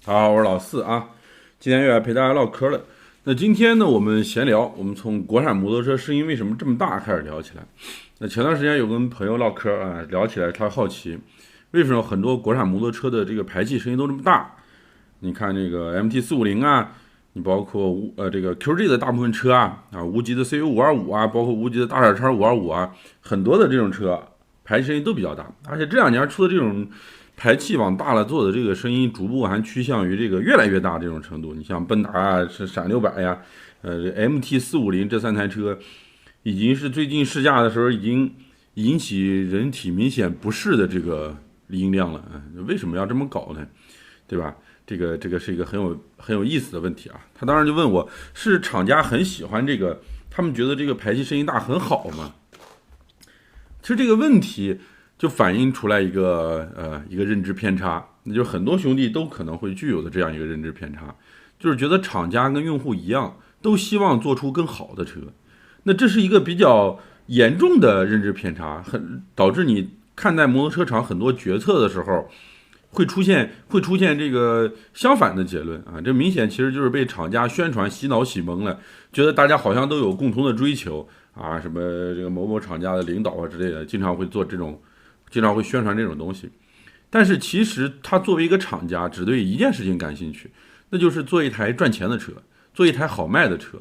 好，我是老四啊，今天又来陪大家唠嗑了。那今天呢，我们闲聊，我们从国产摩托车声音为什么这么大开始聊起来。那前段时间有跟朋友唠嗑啊，聊起来他好奇，为什么很多国产摩托车的这个排气声音都这么大？你看这个 MT450啊，你包括这个 QG 的大部分车无极的 CU525啊，包括无极的大闪叉525啊，很多的这种车排气声音都比较大，而且这两年出的这种排气往大了做的这个声音，逐步还趋向于这个越来越大这种程度。你像奔达啊，是闪600呀，MT450这3台车，已经是最近试驾的时候已经引起人体明显不适的这个音量了。为什么要这么搞呢？对吧？这个是一个很有意思的问题啊。他当时就问我，是厂家很喜欢这个，他们觉得这个排气声音大很好吗？其实这个问题就反映出来一个认知偏差，那就是很多兄弟都可能会具有的这样一个认知偏差，就是觉得厂家跟用户一样，都希望做出更好的车。那这是一个比较严重的认知偏差，导致你看待摩托车厂很多决策的时候，会出现这个相反的结论啊。这明显其实就是被厂家宣传洗脑洗蒙了，觉得大家好像都有共同的追求啊，什么这个某某厂家的领导啊之类的，经常会宣传这种东西。但是其实他作为一个厂家，只对一件事情感兴趣，那就是做一台赚钱的车，做一台好卖的车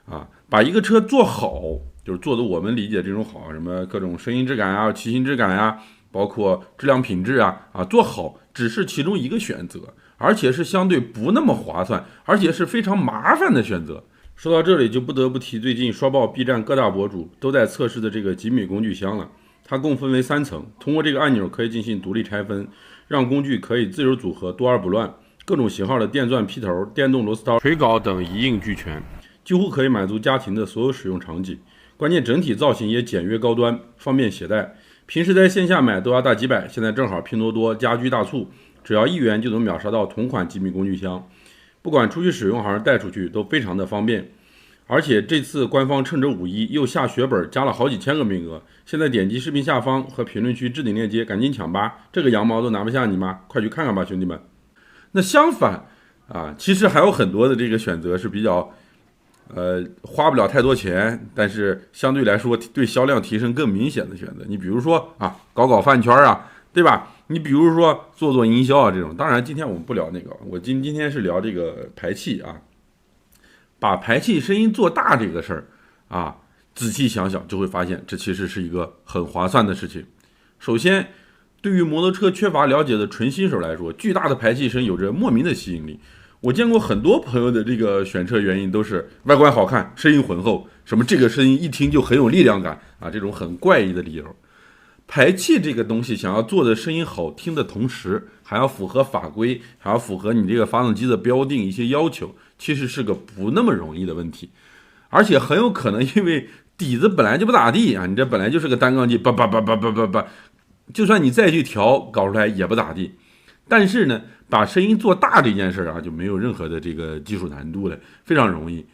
啊，把一个车做好，就是做的我们理解这种好，什么各种声音质感啊、骑行质感啊，包括质量品质啊，做好只是其中一个选择，而且是相对不那么划算，而且是非常麻烦的选择。说到这里，就不得不提最近刷爆 B 站各大博主都在测试的这个吉米工具箱了。它共分为3层，通过这个按钮可以进行独立拆分，让工具可以自由组合，多而不乱。各种型号的电钻、劈头、电动螺丝刀、锤镐等一应俱全，几乎可以满足家庭的所有使用场景。关键整体造型也简约高端，方便携带。平时在线下买都要大几百，现在正好拼多多家居大促，只要1元就能秒杀到同款吉米工具箱。不管出去使用还是带出去都非常的方便。而且这次官方趁着5·1又下血本，加了好几千个名额。现在点击视频下方和评论区置顶链接，赶紧抢吧！这个羊毛都拿不下你吗？快去看看吧，兄弟们！那相反其实还有很多的这个选择是比较花不了太多钱，但是相对来说对销量提升更明显的选择。你比如说搞饭圈对吧？你比如说做营销这种。当然今天我们不聊那个，我今天是聊这个排气把排气声音做大这个事儿仔细想想就会发现，这其实是一个很划算的事情。首先，对于摩托车缺乏了解的纯新手来说，巨大的排气声有着莫名的吸引力。我见过很多朋友的这个选车原因都是外观好看，声音浑厚，什么这个声音一听就很有力量感这种很怪异的理由。排气这个东西想要做的声音好听的同时，还要符合法规，还要符合你这个发动机的标定一些要求，其实是个不那么容易的问题。而且很有可能因为底子本来就不咋地你这本来就是个单缸机，就算你再去调，搞出来也不咋地。但是呢，把声音做大这件事就没有任何的这个技术难度了，非常容易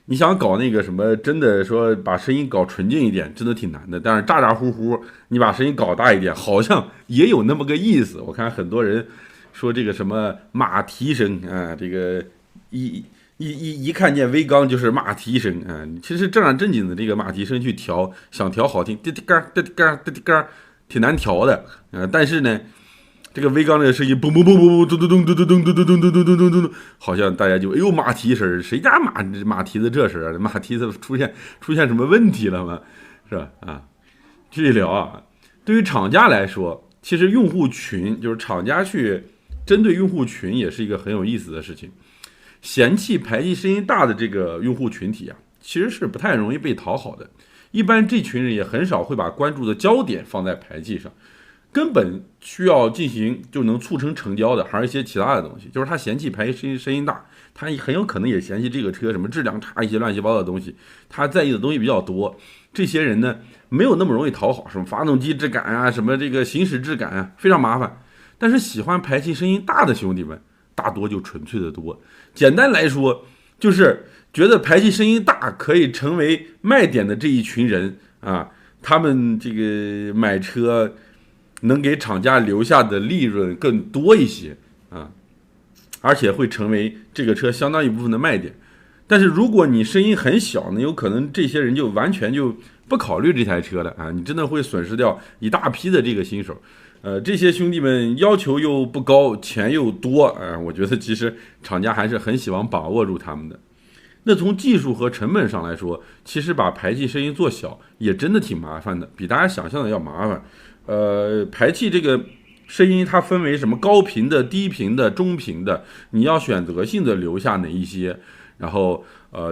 你想搞那个什么，真的说把声音搞纯净一点，真的挺难的。但是咋呼呼，你把声音搞大一点，好像也有那么个意思。我看很多人说这个什么马蹄声这个一看见微缸就是马蹄声其实正儿正经的这个马蹄声去调，想调好听，滴滴嘎滴滴嘎滴滴嘎，挺难调的但是呢，这个微缸这个声音，嘣嘣嘣嘣嘣，咚咚咚咚咚咚咚咚咚咚咚咚咚，好像大家就马蹄声，谁家马蹄子这声马蹄子出现什么问题了吗？是吧？继续聊对于厂家来说，其实用户群就是厂家去针对用户群也是一个很有意思的事情。嫌弃排气声音大的这个用户群体其实是不太容易被讨好的。一般这群人也很少会把关注的焦点放在排气上，根本需要进行就能促成成交的还是一些其他的东西。就是他嫌弃排气声音大，他很有可能也嫌弃这个车什么质量差，一些乱七八糟的东西，他在意的东西比较多。这些人呢，没有那么容易讨好，什么发动机质感什么这个行驶质感非常麻烦。但是喜欢排气声音大的兄弟们，大多就纯粹的多。简单来说，就是觉得排气声音大可以成为卖点的这一群人他们这个买车能给厂家留下的利润更多一些，啊，而且会成为这个车相当一部分的卖点。但是如果你声音很小呢，有可能这些人就完全就不考虑这台车了啊，你真的会损失掉一大批的这个新手。这些兄弟们要求又不高，钱又多，我觉得其实厂家还是很希望把握住他们的。那从技术和成本上来说，其实把排气声音做小也真的挺麻烦的，比大家想象的要麻烦。排气这个声音它分为什么高频的、低频的、中频的，你要选择性的留下哪一些，然后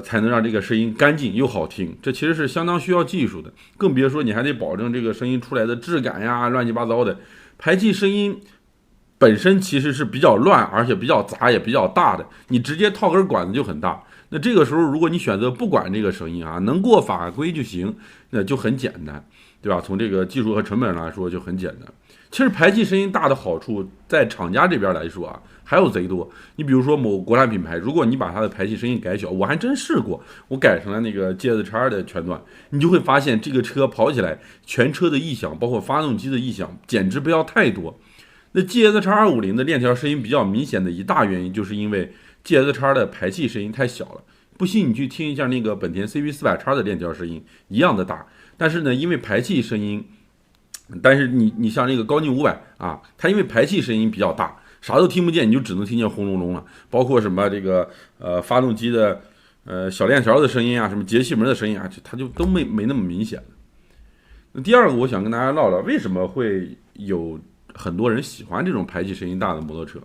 才能让这个声音干净又好听，这其实是相当需要技术的，更别说你还得保证这个声音出来的质感呀，乱七八糟的。排气声音本身其实是比较乱，而且比较杂，也比较大的，你直接套根管子就很大。那这个时候如果你选择不管这个声音啊，能过法规就行，那就很简单，对吧？从这个技术和成本来说就很简单。其实排气声音大的好处，在厂家这边来说啊，还有贼多。你比如说某国产品牌，如果你把它的排气声音改小，我还真试过，我改成了那个 GS-X 的全段，你就会发现这个车跑起来，全车的异响，包括发动机的异响，简直不要太多。那 GS-X250 的链条声音比较明显的一大原因，就是因为 GS-X 的排气声音太小了。不信你去听一下那个本田 CB400X 的链条声音，一样的大。但是呢，因为排气声音，但是你像那个高劲500啊，它因为排气声音比较大，啥都听不见，你就只能听见轰隆隆了。包括什么这个发动机的小链条的声音啊，什么节气门的声音啊，它就都没那么明显了。那第二个，我想跟大家唠唠，为什么会有很多人喜欢这种排气声音大的摩托车？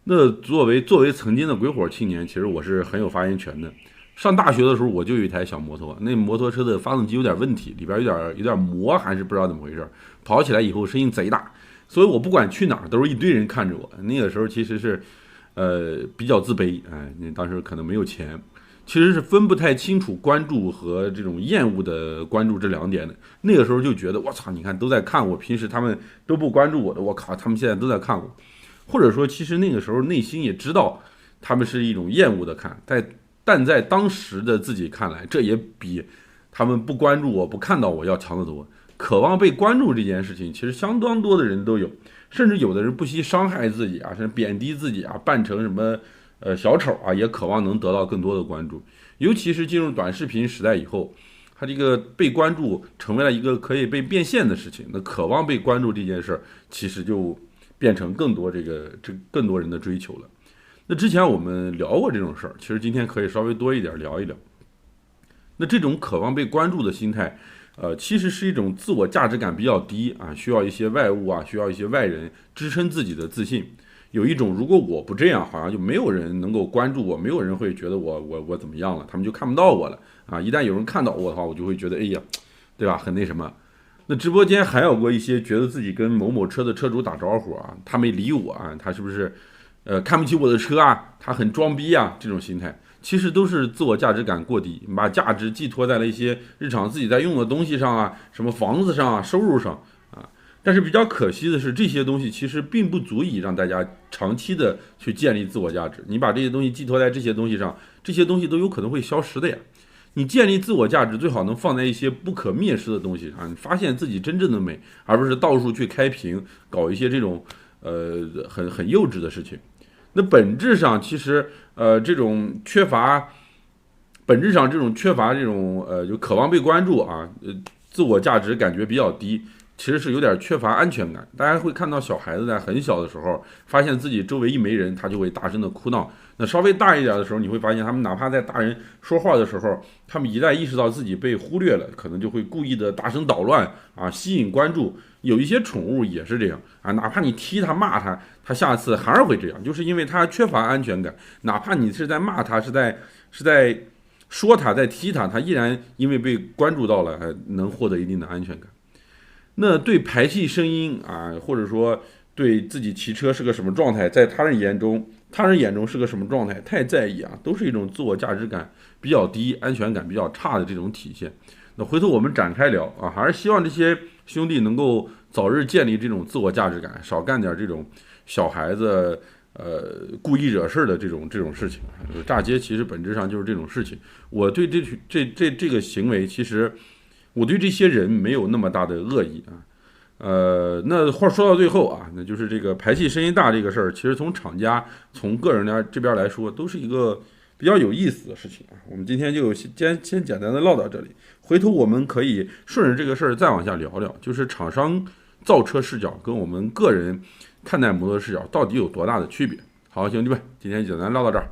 那作为曾经的鬼火青年，其实我是很有发言权的。上大学的时候，我就有一台小摩托，那摩托车的发动机有点问题，里边有点磨，还是不知道怎么回事，跑起来以后声音贼大，所以我不管去哪儿都是一堆人看着我。那个时候其实是比较自卑，当时可能没有钱，其实是分不太清楚关注和这种厌恶的关注这两点的。那个时候就觉得我操，你看都在看我，平时他们都不关注我的，我靠，他们现在都在看我。或者说其实那个时候内心也知道他们是一种厌恶的看，但在当时的自己看来，这也比他们不关注我不看到我要强得多。渴望被关注这件事情其实相当多的人都有，甚至有的人不惜伤害自己啊，甚至贬低自己啊，扮成什么小丑啊，也渴望能得到更多的关注。尤其是进入短视频时代以后，他这个被关注成为了一个可以被变现的事情，那渴望被关注这件事其实就变成更多更多人的追求了。那之前我们聊过这种事儿，其实今天可以稍微多一点聊一聊。那这种渴望被关注的心态，其实是一种自我价值感比较低啊，需要一些外物啊，需要一些外人支撑自己的自信。有一种如果我不这样，好像就没有人能够关注我，没有人会觉得我怎么样了，他们就看不到我了啊。一旦有人看到我的话，我就会觉得哎呀，对吧，很那什么。那直播间还有过一些觉得自己跟某某车的车主打招呼啊，他没理我啊，他是不是看不起我的车啊，他很装逼啊，这种心态其实都是自我价值感过低，把价值寄托在了一些日常自己在用的东西上啊，什么房子上啊，收入上啊。但是比较可惜的是，这些东西其实并不足以让大家长期的去建立自我价值。你把这些东西寄托在这些东西上，这些东西都有可能会消失的呀。你建立自我价值最好能放在一些不可蔑视的东西上，你发现自己真正的美，而不是到处去开屏，搞一些这种很幼稚的事情。那本质上其实这种缺乏这种就渴望被关注啊，自我价值感觉比较低，其实是有点缺乏安全感。大家会看到小孩子在很小的时候，发现自己周围一没人，他就会大声的哭闹。那稍微大一点的时候，你会发现他们哪怕在大人说话的时候，他们一旦意识到自己被忽略了，可能就会故意的大声捣乱啊，吸引关注。有一些宠物也是这样啊，哪怕你踢他骂他，他下次还是会这样，就是因为他缺乏安全感。哪怕你是在骂他，是在说他，在踢他，他依然因为被关注到了，能获得一定的安全感。那对排气声音啊，或者说对自己骑车是个什么状态，在他人眼中是个什么状态，太在意啊，都是一种自我价值感比较低、安全感比较差的这种体现。那回头我们展开聊啊，还是希望这些兄弟能够早日建立这种自我价值感，少干点这种小孩子故意惹事的这种事情。炸街其实本质上就是这种事情。我对这个行为，其实我对这些人没有那么大的恶意啊。那话说到最后啊，那就是这个排气声音大这个事儿，其实从厂家、从个人家这边来说，都是一个比较有意思的事情啊。我们今天就先简单的唠到这里，回头我们可以顺着这个事儿再往下聊聊，就是厂商造车视角跟我们个人看待摩托视角到底有多大的区别。好，兄弟们，今天简单唠到这儿。